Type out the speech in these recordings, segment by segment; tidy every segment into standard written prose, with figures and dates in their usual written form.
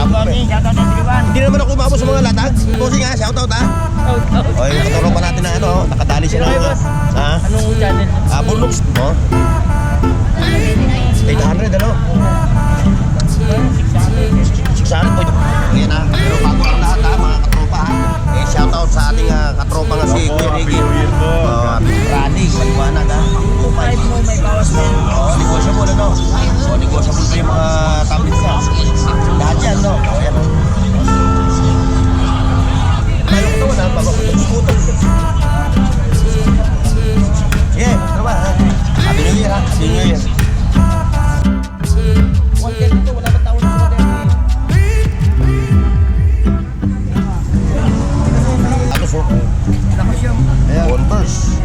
Bossing, shoutout sa Tiliwan. Hindi naman ako umabot sa mga latag. Bossing ha, shoutout ha. O, yung katuro pa natin na ano, nakadali siya ng mga... Ha? Anong channel? Burnox mo? 800 ano? 600 po. Ayan ha. Pero bago ang lahat ha, mga katropa ha. Eh, shoutout sa ating katropa nga si Kuya Ricky. Running, maliwanag ha. Type mo, may bawas na yun. Negotiable ano? Negotiable pa yung mga tablets niya. Lahat yan no? Ayan o. Tayo ko naman ha, bago ko ito. Yeah, ano ba ha? Happy New Year ha? Happy New Year. Wala ba taon sa Atos o? Converse.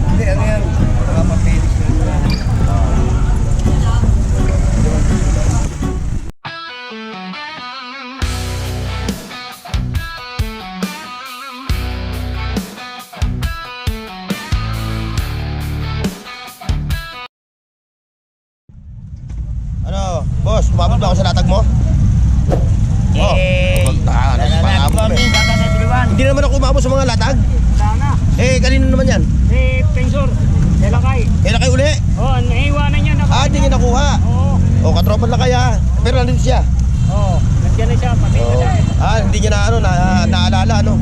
Hindi, ano yan? Mga papilis na. Ano, boss, umabot ba ako sa latag mo? Bossing, shoutout sa Tiliwan. Hindi naman ako umabot sa mga latag. Sana. Eh, kanino naman yan? Si Pensor, Delakay. Kailan kayo uli? Oh, naiiwanan niya na. Hindi niya nakuha. Oo. O, katropan lang kaya. Pero nandito siya. Oo. Nandiyan na siya, pati na siya. Hindi niya naalala, ano?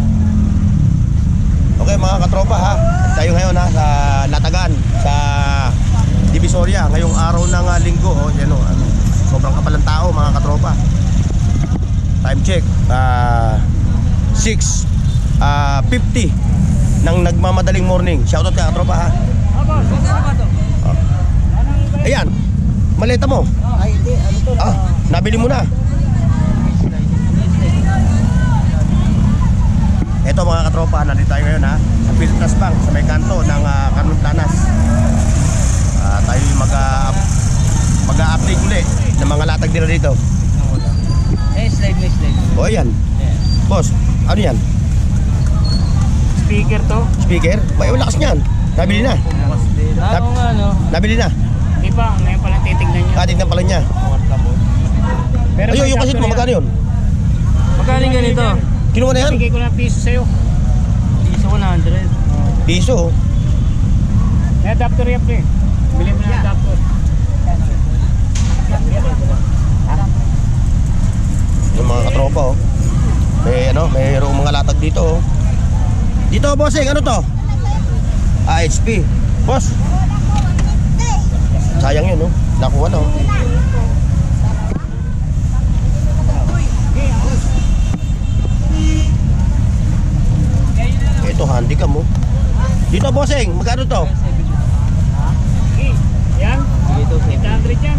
Okay, mga katropa ha. Tayo ngayon ha, sa Latagan, sa Divisoria. Ngayong araw ng linggo. Yan o, sobrang kapal ng tao, mga katropa. Time check. 6:50 ng nagmamadaling morning. Shoutout ka, katropa ha. Boss, ano ba to? Ayan, maleta mo. Ay, hindi. Ano to? Nabili mo na. Ito mga katropa, nandito tayo ngayon ha, sa Piltras Bank, sa may kanto ng Kanuntanas. Tayo mag-update ulit ng mga latag nila dito. Slide. O ayan, boss, ano yan? Speaker to? Speaker? May lakas niyan. Nabili na. Oo nga, no? Nabili na. Di ba? Ngayon palang titignan niya. Tignan pala niya. Pero Ayun, yung kasit mo, magkano yun? Magkano ganito? Kinuha na yan? Bigay ko ng piso sa'yo. Piso 100. Piso. May adapter yan, pre. Bili mo na adapter. Yung mga katropa mayroong mga latag dito Dito bossing, ano to? HP. Boss. Sayang yun nakuha na Ito handicam Dito bossing, magkano to? Yan? 800 yan.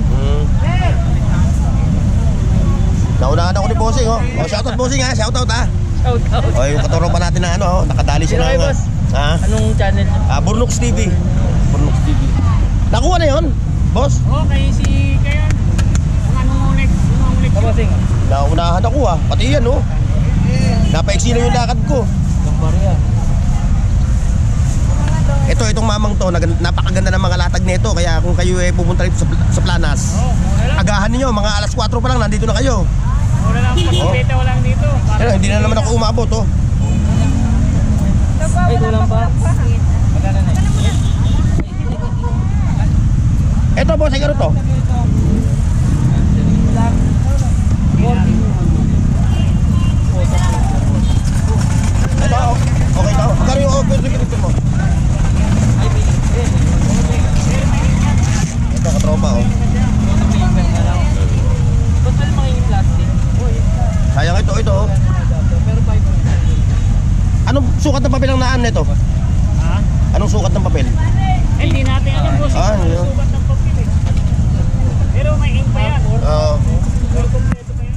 Naunahan ako ni bossing shoutout bossing ha, shoutout ha. Shoutout. Yung katuro pa natin na nakadali siya Sino ng boss? Anong channel? Burnox TV. Burnox TV. Nakuha na yun, boss? Okay, kaya ang anong ulit? Bossing. Naunahan ako pati yan Napaiksi na yung lakad ko. Itong mamang to, napakaganda ng mga latag nito. Kaya kung kayo pupunta rito sa Planas, agahan ninyo, mga alas 4 pa lang, nandito na kayo. Wala lang, pag-update wala lang dito. Hindi na naman ako umabot Ay, kulang pa. Magkano na Ito boss, ay to? Ito, okay to? Magkano yung offer security mo? Ito katropa Ba't pala makingin plastic? Sayang ito Pero 5. Anong sukat ng papel ang naan nito? Ha? Anong sukat ng papel? Hindi natin alam boss. Yun. Sugat ng papel Pero may ink pa yan. Pero kompleto pa yan.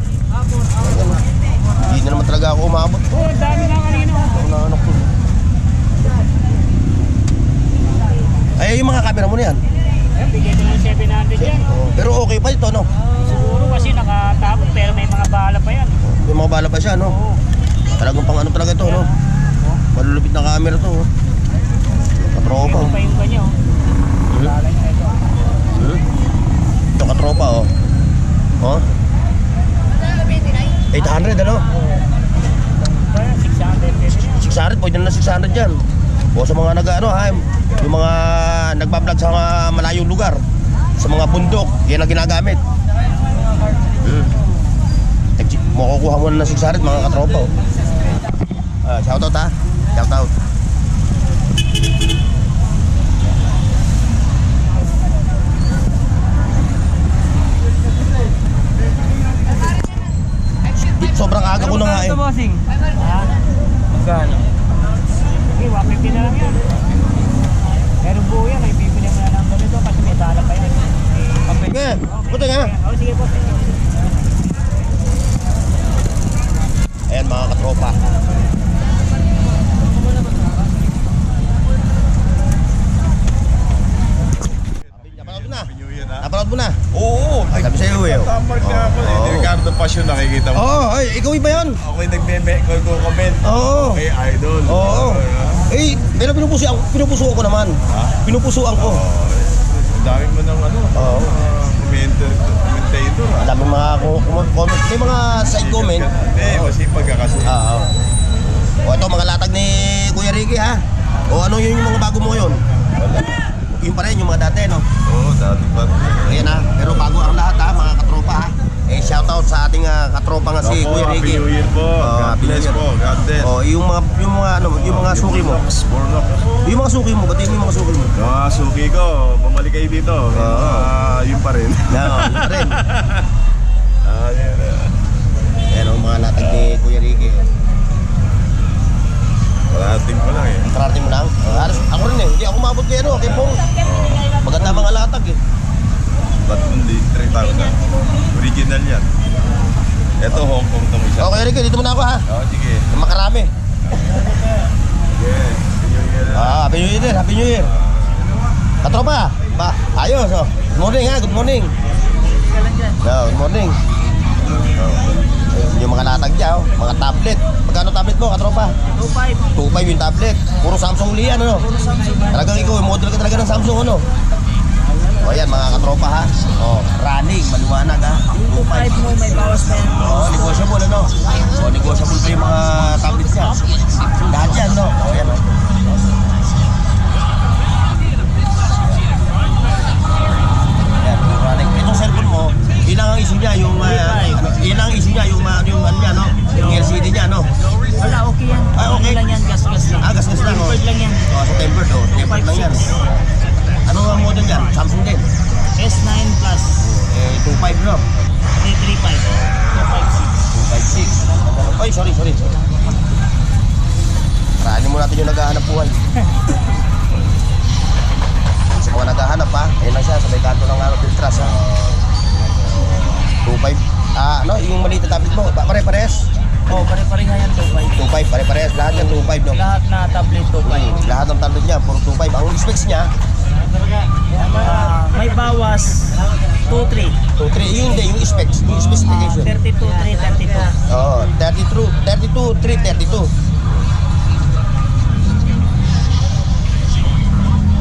Hindi na naman talaga ako umabot Dami na kanina. Anak ko Ay, yung mga camera mo na yan Bigay ko ng 700 yan. Pero okay pa ito Siguro kasi nakatapon pero may mga bala pa yan. May mga bala pa siya Talagang pang talaga ito Malulupit na camera to Katropa Ito pa yung ganyan. Bala niya ito. Ito katropa Oh? 800 ano? Kaya 600, pwede na. 600, pwede na 600 dyan. O sa mga nag-ano ha, yung mga nagbablog sa mga malayong lugar, sa mga bundok, yan ang ginagamit. Makukuha mo na ng 600 mga katropa. Oh. Shoutout ha, shoutout. Sobrang aga ko na nga eh. bossing? Ha? Magkano? Sige, 150 na lang yan. Pero buo yan, may bibili mo na lang ganito kasi may tala pa yan. Nga, puti nga. Oh, sige boss. Ayan mga katropa. Napanood mo na? Napanood mo na? Oo. Ay, Sabi sa'yo eh. tamad nga ako. Oo. Si Ricardo Passion nakikita mo. Oo, ay, ikaw ba yun? Ako yung nagme-comment. Oo. Okay, idol. Oo. Eh, pero pinupusuan ko naman. Ha? Pinupusuan ko. Ang dami mo ng ano. Oo. Commentator. Ang daming mga comment. May mga side comment. Hindi, masipag ka kasi. Oo. O ito, mga latag ni Kuya Ricky ha. O ano yun yung mga bago mo ngayon? Wala. Yung pa rin, yung mga dati, no? Oo, dati pa. Ayan ha, pero bago ang lahat ha, mga katropa ha. Eh, shoutout sa ating katropa nga si Opo, Kuya Happy Ricky. New Year po. God Happy New bless Year. po. God bless. Oh, yung mga suki mo. Bornok. Yung mga suki mo, batiin mo yung mga suki mo. Yung mga suki ko, bumalik kayo dito. Yun pa rin. No, yun pa rin. Yan. Ayan o, mga latag ni Kuya Ricky. Karating ko lang eh. Kararating mo lang? Ako rin eh, hindi ako maabot kay ano, kay Pong. Maganda mga latag eh. Ba't hindi 3,000? Original yan. Ito Hong Kong itong isa. Okay Ricky, dito muna ako ha. Oo, sige. Makarami. Yes. Happy New Year din, Happy New Year. Katropa, ba, ayos oh. Good morning ha, good morning. Good morning. Yung mga latag dyan, mga tablet. Magkano tablet mo, katropa? 2.5. 2.5 yung tablet. Puro Samsung uli yan, ano? Puro Samsung. Talagang ikaw, model ka talaga ng Samsung, ano? O yan, mga katropa ha. O, running, maliwanag ha. 2.5 mo, may bawas pa yan. O, negotiable, ano? O, negotiable pa yung mga tablet niya. Lahat yan, no? O, yan, o. Yan, running. Itong cellphone mo, ilang ang issue niya, yung ilang ang issue niya, yung ano niya, no? Yung LCD niya, no? Wala, okay yan. Ah, okay. Ano lang yan, gas-gas lang. Gas-gas lang, oh. Tempered lang yan. O, sa tempered, o. Tempered lang yan. Ano ang model yan? Samsung din. S9 Plus. 2.5, no? 335. 256. Ay, sorry. Raanin mo natin yung naghahanap buhay. Sa mga naghahanap ha, ayun lang siya, sa may kanto ng Piltras ha. 2.5. Ano, yung maliit na tablet mo, pare-pares? Oh, pare-pare nga yan, 2.5. 2.5, pare-pares. Lahat yan 2.5, no? Lahat na tablet 2.5. Lahat ng tablet niya, puro 2.5. Ang specs niya, May bawas 2.3. 2.3. Yung hindi, yung specs, yung specification. 32.3, 32. Oo, 32, 332.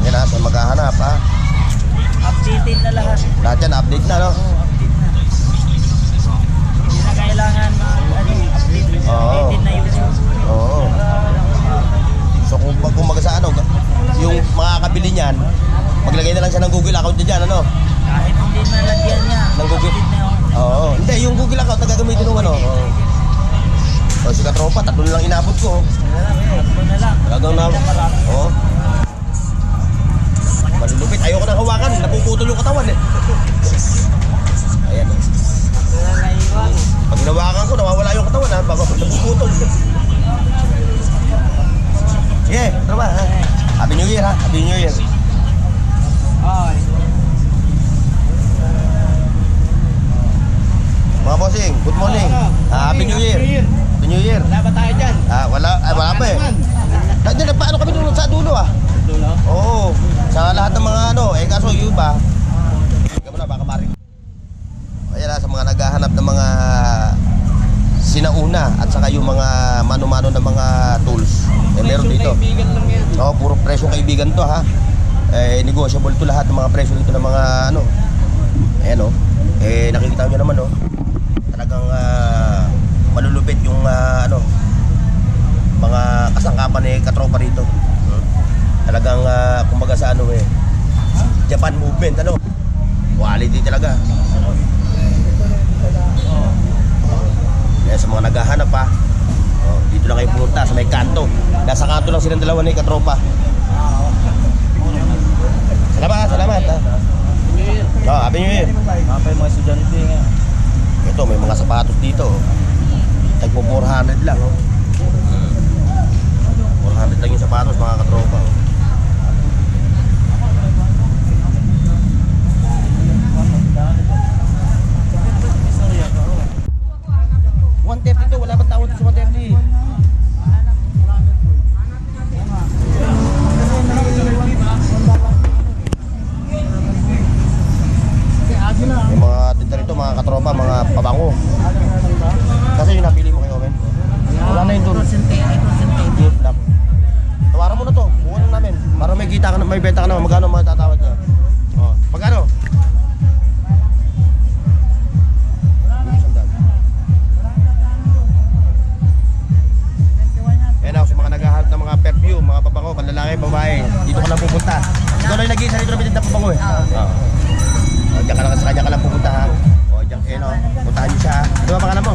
Yan ha, sa maghahanap ha. Updated na lahat. Lahat yan, update na, no? Hindi na kailangan updated na YouTube. Oo. So kung sa ano, yung makakabili niyan, maglagay na lang siya ng Google account niya dyan, ano? Kahit hindi na lagyan niya. Ng Google. Updated na yun. Oo. Hindi, yung Google account na gagamitin ng ano. Oo. O, si katropa, 3 na lang inabot ko. Ito na lang. Talagang na. Oo. Malulupit. Ayoko nang hawakan. Napuputol yung katawan eh. Ayan. Wala na iwan. Pag hinawakan ko, nawawala yung katawan ha. Napuputol. Yeah, tara ba? Happy New Year ha. Happy New Year. Ay. Mga bossing, good morning. Happy New Year. Happy New Year. Wala ba tayo dyan? Wala pa eh. Nagpaano kami doon sa dulo ah. Dulo? Oo. Sa lahat ng mga ano, kaso yung iba. Ikaw na, baka maring. Ayan sa mga naghahanap ng mga sinauna at saka yung mga mano-mano ng mga tools. Meron dito. Kaibigan lang yan. Oo, puro presyong kaibigan to ha. Negotiable to lahat ng mga presyo dito ng mga ano. Ayan o. Nakikita Kita nyo naman, oh. Talagang malulupit yung mga kasangkapan ni katropa rito. Talagang kumbaga sa Japan movement, quality talaga. Kaya sa mga naghahanap pa, dito lang kayo pumunta sa may kanto. Nasa kanto lang silang dalawa ni katropa. Salamat ha. Happy New Year. Kapay mga estudyante nga. Ito, may mga sapatos dito. Tagpo 400 lang. 400 lang yung sapatos, mga katropa. 130 to, wala bang tawad sa 130? Yung mga tinda rito, mga katropa, mga pabango. Kasi yung napili mo kayo, men. Wala na yung doon. Yes, lang. Tawaran mo na to, buwan lang namin. Para may kita ka na, may benta ka naman. Magkano mga tatawad niya? Magkano? Sa mga naghahanap ng mga perfume, mga pabango, panlalaki, babae, dito ka lang pupunta. Ikaw na yung nag-iisa rito na bitinda pabango eh. Diyan ka lang sa kanya ka lang pupunta ha. Diyan, puntahan niyo siya. Ano ba pangalan mo?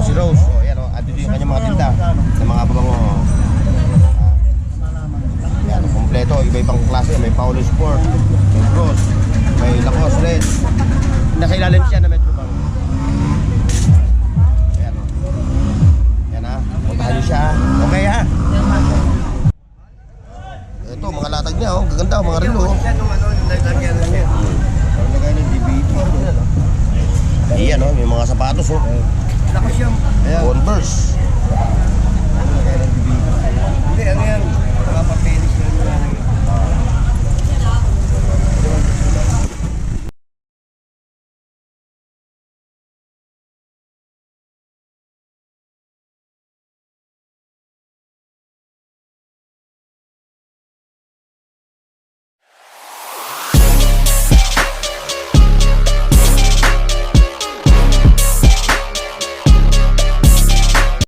Si Rose. Yan andito yung kanyang mga tinda ng mga pabango. Yan, kompleto, iba-ibang klase. May Paulo Sport, may Cross, may Lacoste Red. Nasa ilalim siya na Metro Bank. Puntahan niyo siya. Okay ha? Ito, mga latag niya, gaganda, mga relo. Iyan, may mga sapatos. Converse.